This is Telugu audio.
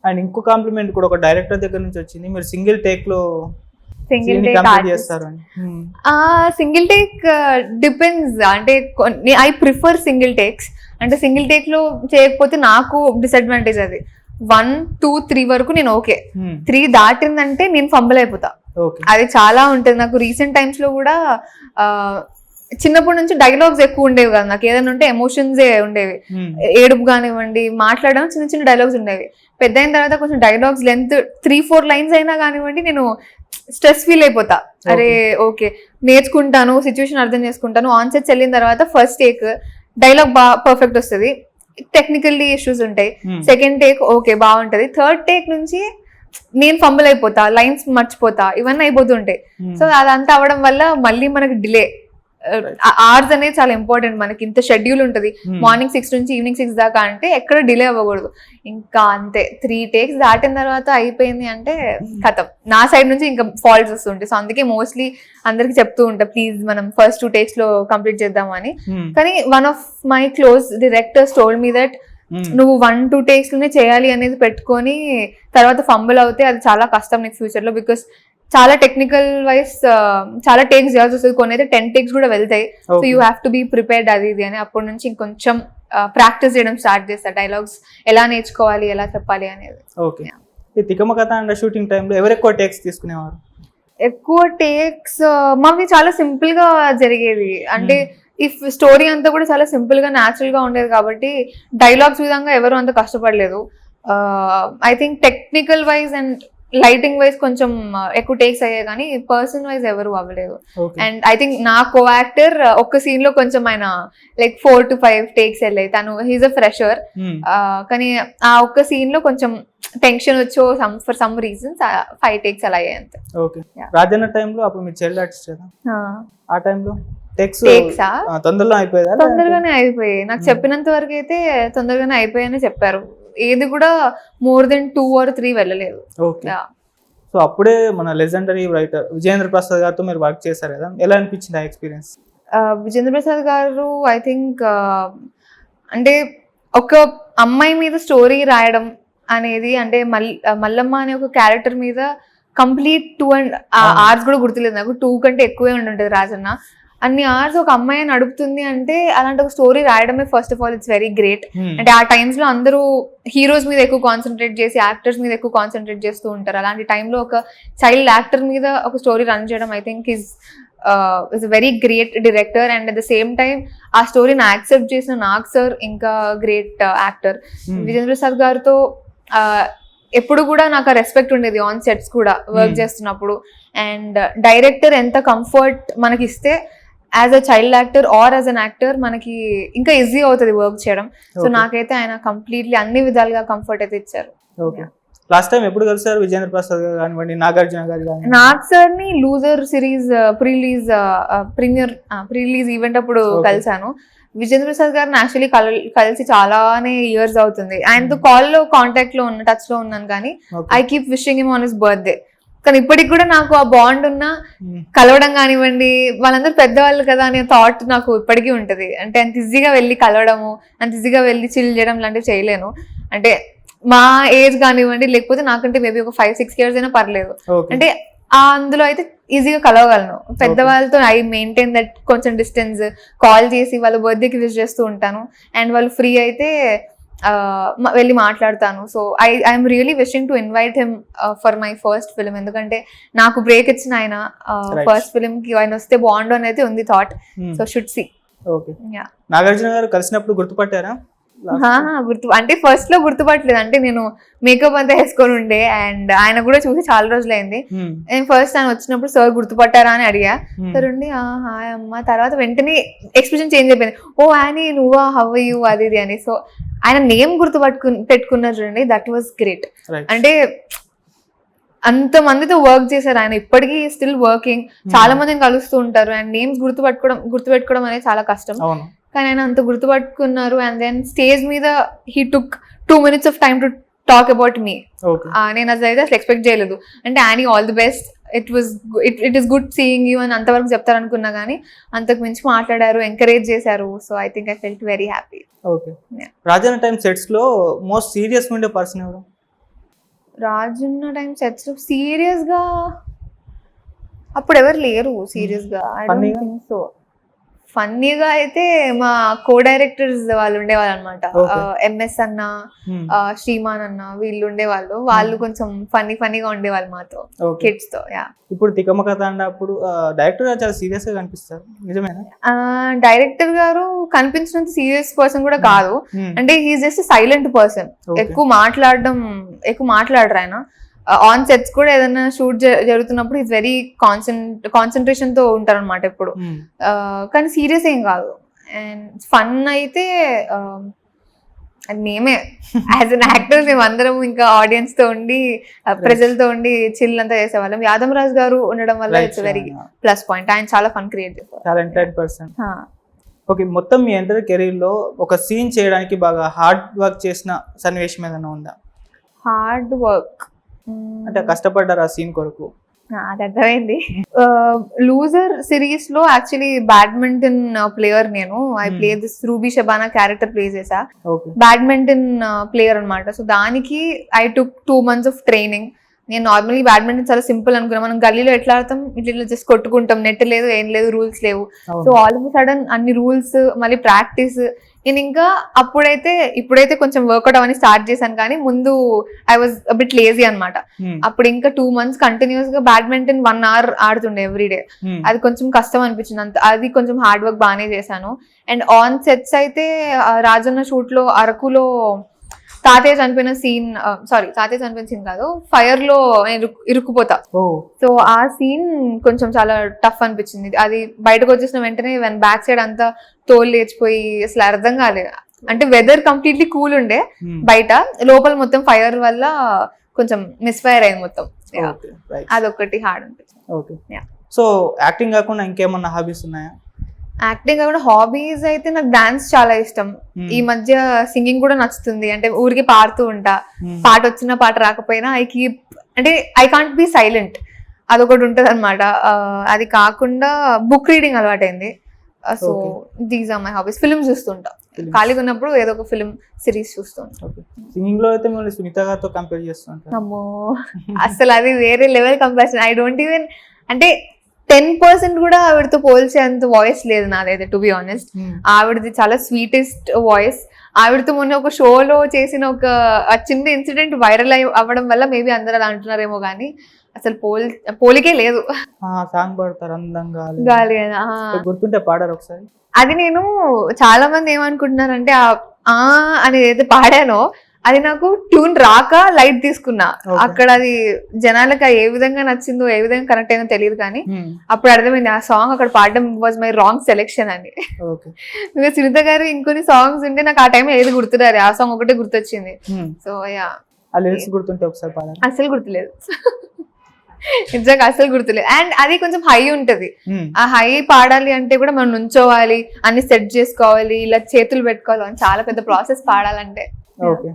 అండ్ ఇంకో కాంప్లిమెంట్ కూడా ఒక డైరెక్టర్ దగ్గర నుంచి వచ్చింది, మీరు సింగిల్ టేక్ లో సింగిల్ scene ని టేక్ complete చేస్తారు అని. Single take depends. అంటే ఐ ప్రిఫర్ సింగిల్ టేక్స్. అంటే సింగిల్ టేక్ లో చేయకపోతే నాకు డిసడ్వాంటేజ్ అది. 1, 2, 3 వరకు నేను ఓకే. 3 దాటిందంటే నేను ఫంబుల్ అయిపోతా. ఓకే. అది చాలా ఉంటుంది నాకు. రీసెంట్ టైమ్స్ లో కూడా చిన్నప్పటి నుంచి డైలాగ్స్ ఎక్కువ ఉండేవి కదా నాకు. ఏదైనా ఉంటే ఎమోషన్సే ఉండేవి. ఏడుపు కానివ్వండి, మాట్లాడడం చిన్న చిన్న డైలాగ్స్ ఉండేవి. పెద్ద అయిన తర్వాత కొంచెం డైలాగ్స్ లెంత్ 3-4 లైన్స్ అయినా కానివ్వండి నేను స్ట్రెస్ ఫీల్ అయిపోతా. అరే ఓకే నేర్చుకుంటాను, సిచ్యువేషన్ అర్థం చేసుకుంటాను. ఆన్ సెట్స్ వెళ్ళిన తర్వాత ఫస్ట్ టేక్ డైలాగ్ బాగా పర్ఫెక్ట్ వస్తుంది, టెక్నికల్లీ ఇష్యూస్ ఉంటాయి. సెకండ్ టేక్ ఓకే బాగుంటది. థర్డ్ టేక్ నుంచి నేను ఫంబుల్ అయిపోతా, లైన్స్ మర్చిపోతా, ఇవన్నీ అయిపోతుంటాయి. సో అదంతా అవడం వల్ల మళ్ళీ మనకి డిలే. అవర్స్ అనేది చాలా ఇంపార్టెంట్. మనకి ఇంత షెడ్యూల్ ఉంటుంది, మార్నింగ్ 6 నుంచి ఈవినింగ్ 6 దాకా. అంటే ఎక్కడ డిలే అవ్వకూడదు. ఇంకా అంతే 3 టేక్స్ దాటిన తర్వాత అయిపోయింది అంటే కథం. నా సైడ్ నుంచి ఇంకా ఫాల్ట్స్ వస్తుంటాయి. సో అందుకే మోస్ట్లీ అందరికి చెప్తూ ఉంటా, ప్లీజ్ మనం ఫస్ట్ 2 టేక్స్ లో కంప్లీట్ చేద్దాము అని. కానీ one of my close directors told me that నువ్వు 1-2 టేక్స్ లోనే చేయాలి అనేది పెట్టుకొని తర్వాత ఫంబుల్ అవుతే అది చాలా కష్టం నీకు ఫ్యూచర్ లో. బికాస్ చాలా టెక్నికల్ వైజ్ చాలా టేక్స్ చేయాల్సి వస్తుంది. కొన్ని అయితే 10 టేక్స్ కూడా వెళ్తాయి. So you have to be prepared అది ఇది అని. అప్పటి నుంచి ఇంకొంచెం ప్రాక్టీస్ చేయడం స్టార్ట్ చేస్తా, డైలాగ్స్ ఎలా నేర్చుకోవాలి, ఎలా చెప్పాలి అనేది. ఓకే. ఈ తికమ కథ అండ్ షూటింగ్ టైంలో ఎవరు ఎక్కువ టేక్స్ తీసుకునేవారు? ఎక్కువ టేక్స్ మావి చాలా సింపుల్ గా జరిగేది. అంటే ఇఫ్ స్టోరీ అంతా కూడా చాలా సింపుల్ గా న్యాచురల్ గా ఉండేది కాబట్టి డైలాగ్స్ విధంగా ఎవరు అంత కష్టపడలేదు. I think technical wise and lighting wise కొంచెం ఎక్కువ టేక్స్ అయ్యాయి కానీ పర్సన్ వైజ్ ఎవరు అవ్వలేదు. అండ్ ఐ థింక్ నా కో యాక్టర్ ఒక్క సీన్ లో కొంచెం ఆయన లైక్ 4 to 5 టేక్స్ వెళ్ళాయి. తను హీజ్ అ ఫ్రెషర్, కానీ ఆ ఒక్క సీన్ లో కొంచెం టెన్షన్ వచ్చో ఫర్ సమ్ రీజన్స్ 5 టేక్స్ అలా అయ్యాయి అంతే. ఓకే. రాజన్న టైంలో అప్పుడు మీరు చైల్డ్ ఆర్టిస్ట్ కదా, ఆ టైంలో టేక్స్ తొందరలో అయిపోయాయి? తొందరగానే అయిపోయాయి. నాకు చెప్పినంత వరకు అయితే తొందరగానే అయిపోయాయని చెప్పారు. ఏది కూడా more than 2 or 3 వెళ్ళలేదు. ఓకే. సో అప్పుడే మన లెజెండరీ రైటర్ విజయేంద్ర ప్రసాద్ గారితో మీరు వర్క్ చేశారు కదా, ఎలా అనిపించింది ఆ ఎక్స్పీరియన్స్? విజేంద్ర ప్రసాద్ గారు ఐ థింక్ అంటే ఒక అమ్మాయి మీద స్టోరీ రాయడం అనేది, అంటే మల్లమ్మ అనే ఒక క్యారెక్టర్ మీద కంప్లీట్ 2 hours కూడా గుర్తులేదు నాకు, 2 కంటే ఎక్కువే ఉంటుంటది రాజన్న. అన్ని అవర్స్ ఒక అమ్మాయి నడుపుతుంది అంటే అలాంటి ఒక స్టోరీ రాయడమే first of all it's very great. అంటే ఆ టైమ్స్ లో అందరూ హీరోస్ మీద ఎక్కువ కాన్సన్ట్రేట్ చేసి యాక్టర్స్ మీద ఎక్కువ కాన్సన్ట్రేట్ చేస్తూ ఉంటారు. అలాంటి టైంలో ఒక చైల్డ్ యాక్టర్ మీద ఒక స్టోరీ రన్ చేయడం I think is very great director. And at the same time ఆ స్టోరీని యాక్సెప్ట్ చేసిన నాగ్ సార్ ఇంకా గ్రేట్ యాక్టర్. విజేంద్ర ప్రసాద్ గారితో ఎప్పుడు కూడా నాకు ఆ రెస్పెక్ట్ ఉండేది ఆన్ సెట్స్ కూడా వర్క్ చేస్తున్నప్పుడు. అండ్ డైరెక్టర్ ఎంత కంఫర్ట్ మనకి ఇస్తే as a child actor are as an actor మనకి ఇంకా ఈజీ అవుతుంది వర్క్ చేయడం. సో నాకైతే ఆయన కంప్లీట్లీ అన్ని విధాలుగా కంఫర్ట్ అయితే ఇచ్చారు. లాస్ట్ టైం ఎప్పుడు కలిసారు విజయేంద్ర ప్రసాద్ గారు కానివ్వండి, నాగార్జున గారు కానివ్వండి? నాగ్ సార్ ని లూజర్ సిరీస్ ప్రీలీజ్ ఈవెంట్ అప్పుడు కలిసాను. విజేంద్ర ప్రసాద్ గారిని యాక్చువల్లీ కలిసి చాలానే ఇయర్స్ అవుతుంది. ఆయనతో కాల్లో కాంటాక్ట్ లో ఉన్న టచ్ లో ఉన్నాను కానీ I keep wishing him on his birthday. కానీ ఇప్పటికి కూడా నాకు ఆ బాండ్ ఉన్న కలవడం కానివ్వండి, వాళ్ళందరూ పెద్దవాళ్ళు కదా అనే థాట్ నాకు ఇప్పటికీ ఉంటది. అంటే అంత ఈజీగా వెళ్ళి కలవడము, అంత ఈజీగా వెళ్ళి చిల్ చేయడం లాంటివి చేయలేను. అంటే మా ఏజ్ కానివ్వండి, లేకపోతే నాకంటే మేబీ ఒక 5-6 years అయినా పర్లేదు. అంటే అందులో అయితే ఈజీగా కలవగలను. పెద్దవాళ్ళతో ఐ మెయింటైన్ దట్ కొంచెం డిస్టెన్స్. కాల్ చేసి వాళ్ళ బర్త్డేకి విష్ చేస్తూ ఉంటాను. అండ్ వాళ్ళు ఫ్రీ అయితే వెళ్ళి మాట్లాడతాను. So I'm really wishing to invite him for my first film. ఎందుకంటే నాకు బ్రేక్ ఇచ్చిన ఆయన ఫస్ట్ ఫిల్మ్ కి ఆయన వస్తే బాగుండు అని అయితే ఉంది thought. So should see. Nagarjuna garu కలిసినప్పుడు గుర్తుపట్టారా? అంటే ఫస్ట్ లో గుర్తుపట్టలేదు. అంటే నేను మేకప్ అంతా వేసుకొని ఉండే అండ్ ఆయన కూడా చూసి చాలా రోజులు అయింది. నేను ఫస్ట్ ఆయన వచ్చినప్పుడు సార్ గుర్తుపట్టారా అని అడిగా. సార్ ఉండి హాయ్ అమ్మ. తర్వాత వెంటనే ఎక్స్ప్రెషన్ చేంజ్ అయిపోయింది. ఓ ఆయన నువ్వా, హౌ ఆర్ యు, అది ఇది అని. సో ఆయన నేమ్ పెట్టుకున్నారు చూడండి, దట్ వాస్ గ్రేట్. అంటే అంత మందితో వర్క్ చేశారు ఆయన, ఇప్పటికీ స్టిల్ వర్కింగ్. చాలా మందిని కలుస్తూ ఉంటారు అండ్ నేమ్స్ గుర్తుపెట్టుకోవడం అనేది చాలా కష్టం. కానీ ఆయన అంత గుర్తుపట్టుకున్నారు. అండ్ దెన్ స్టేజ్ మీద he took 2 minutes of time to talk about me. నేను అసలు ఎక్స్పెక్ట్ చేయలేదు. అంటే any all the best, it is good seeing you అని అంతవరకు చెప్తారనుకున్నా కానీ అంతకు మించి మాట్లాడారు, ఎంకరేజ్ చేశారు. So I think I felt very happy. Okay. Rajanna time sets లో మోస్ట్ సీరియస్ ఉండే పర్సన్ ఎవరు? రాజున్న టైం సెట్స్ సీరియస్ గా అప్పుడు ఎవరు లేరు సీరియస్ గా. ఐ డోంట్ Funny గా? Think so. ఫన్నీగా అయితే మా కో డైరెక్టర్స్ వాళ్ళు ఉండేవాళ్ళు అనమాట. Okay. ఎంఎస్ అన్న, Hmm. శ్రీమాన్ అన్న వీళ్ళు ఉండేవాళ్ళు. వాళ్ళు కొంచెం ఫన్నీగా ఉండేవాళ్ళు మాతో, Okay. కిడ్స్ తో. యా, ఇప్పుడు తికమక తండ అప్పుడు డైరెక్టర్ గారు చాలా సీరియస్ గా కనిపిస్తారు, నిజమేనా? డైరెక్టర్ గారు కనిపించినంత సీరియస్ పర్సన్ కూడా కాదు. Hmm. అంటే he is just silent person. Okay. ఎక్కువ మాట్లాడరు ఆయన. ఆన్ సెట్స్ కూడా ఏదైనా షూట్ జరుగుతున్నప్పుడు ఈజ్ వెరీ కాన్సన్ట్రేషన్ తో ఉంటారు అనమాట ఎప్పుడు. Hmm. కానీ సీరియస్ ఏం కాదు. అండ్ ఫన్ అయితే అది మేమే యాజ్ అన్ యాక్టర్స్ మేమందరం ఇంకా ఆడియన్స్ తో ఉండి ప్రజలతో ఉండి చిల్ అంతా చేసేవాళ్ళం. యాదవ్ రాజ్ గారు ఉండడం వల్ల Right, it's very yeah. Plus point. ఆయన చాలా ఫన్ క్రియేట్ చేస్తారు. Talented person. ఓకే, మొత్తం మీ ఎంటర్ కెరీర్ లో ఒక సీన్ చేయడానికి బాగా హార్డ్ వర్క్ చేసిన సన్నివేశం ఏదైనా ఉందా? హార్డ్ వర్క్ అంటే కష్టపడ్డారు ఆ సీన్ కొరకు? అది అర్థమైంది. లూజర్ సిరీస్ లో యాక్చువల్లీ బ్యాడ్మింటన్ ప్లేయర్ నేను. I play this ruby Shabana character play చేసా. ఓకే. బ్యాడ్మింటన్ ప్లేయర్ అనమాట. సో దానికి I took 2 months of training. నేను నార్మల్లీ బ్యాడ్మింటన్ చాలా సింపుల్ అనుకున్నా. మనం గల్లీలో ఎట్లా ఆడతాం, ఇట్లా జస్ట్ కొట్టుకుంటాం, నెట్ లేదు, ఏం లేదు, రూల్స్ లేవు. సో ఆల్ ఆఫ్ సడన్ అన్ని రూల్స్, మళ్ళీ ప్రాక్టీస్. నేను ఇంకా ఇప్పుడైతే కొంచెం వర్కౌట్ అవన్నీ స్టార్ట్ చేశాను, కానీ ముందు ఐ వాజ్ బిట్ లేజీ అనమాట. అప్పుడు ఇంకా 2 months కంటిన్యూస్ గా బ్యాడ్మింటన్ 1 hour ఆడుతుండే ఎవ్రీడే. అది కొంచెం కష్టం అనిపించింది. అది కొంచెం హార్డ్ వర్క్ బాగానే చేశాను. అండ్ ఆన్ సెట్స్ అయితే రాజన్న షూట్ లో అరకులో తాతయ్య చనిపోయిన సీన్ కాదు, ఫైర్ లో నేను ఇరుక్కుపోతా. సో ఆ సీన్ కొంచెం చాలా టఫ్ అనిపించింది. అది బయటకు వచ్చేసిన వెంటనే బ్యాక్ సైడ్ అంతా తోలు లేచిపోయి అసలు అర్థం కాలేదు. అంటే వెదర్ కంప్లీట్లీ కూల్ ఉండే బయట, లోపల మొత్తం ఫైర్ వల్ల కొంచెం మిస్ఫైర్ అయింది మొత్తం. అదొకటి హార్డ్ అనిపించింది. ఓకే. సో యాక్టింగ్ కాకుండా ఇంకేమన్నా హాబీస్ ఉన్నాయా? యాక్టింగ్ కాకుండా హాబీస్ అయితే నాకు డాన్స్ చాలా ఇష్టం. ఈ మధ్య సింగింగ్ కూడా నచ్చుతుంది. అంటే ఊరికి పాడుతూ ఉంటా. పాట వచ్చిన పాట రాకపోయినా ఐ కాంట్ బి సైలెంట్, అదొకటి ఉంటది అనమాట. అది కాకుండా బుక్ రీడింగ్ అలవాటైంది. So these are my hobbies. Films చూస్తుంటా, ఖాళీగా ఉన్నప్పుడు ఏదో ఒక ఫిల్మ్ సిరీస్ చూస్తుంటా. సింగింగ్ లో అయితే మీరు సునీత గారితో కంపేర్ చేస్తుంటారు. అమ్మో, అసలు అది వేరే level comparison. I don't even, అంటే 10% కూడా ఆవిడతో పోల్చేంత వాయిస్ లేదు నాదైతే, టు బి ఆనెస్ట్. ఆవిడది చాలా స్వీటెస్ట్ వాయిస్. ఆవిడతో మొన్న ఒక షోలో చేసిన ఒక చిన్న ఇన్సిడెంట్ వైరల్ అవ్వడం వల్ల మేబీ అందరూ అలా అంటున్నారేమో, కానీ అసలు పోలికే లేదు. సాంగ్ పాడతారు అందంగా గాలి, గుర్తుంటే పాడారు ఒకసారి. అది నేను చాలా మంది ఏమనుకుంటున్నారంటే అనేది ఏదైతే పాడానో అది నాకు ట్యూన్ రాక లైట్ తీసుకున్నా. అక్కడ అది జనాలకు ఏ విధంగా నచ్చిందో, ఏ విధంగా కనెక్ట్ అయిందో తెలియదు, కానీ అప్పుడు అర్థమైంది ఆ సాంగ్ అక్కడ పాడడం వాజ్ మై రాంగ్ సెలెక్షన్ అని. సునీత గారు ఇంకొన్ని సాంగ్స్ ఉంటే నాకు ఆ టైం ఏది గుర్తురారు, ఆ సాంగ్ ఒకటే గుర్తొచ్చింది. సో యా, గుర్తుంటే ఒకసారి పాడారు. అసలు గుర్తులేదు, నిజంగా అసలు గుర్తులేదు. అండ్ అది కొంచెం హై ఉంటది. ఆ హై పాడాలి అంటే కూడా మనం నుంచోవాలి, అన్ని సెట్ చేసుకోవాలి, ఇలా చేతులు పెట్టుకోవాలి, చాలా పెద్ద ప్రాసెస్ పాడాలంటే. ఓకే.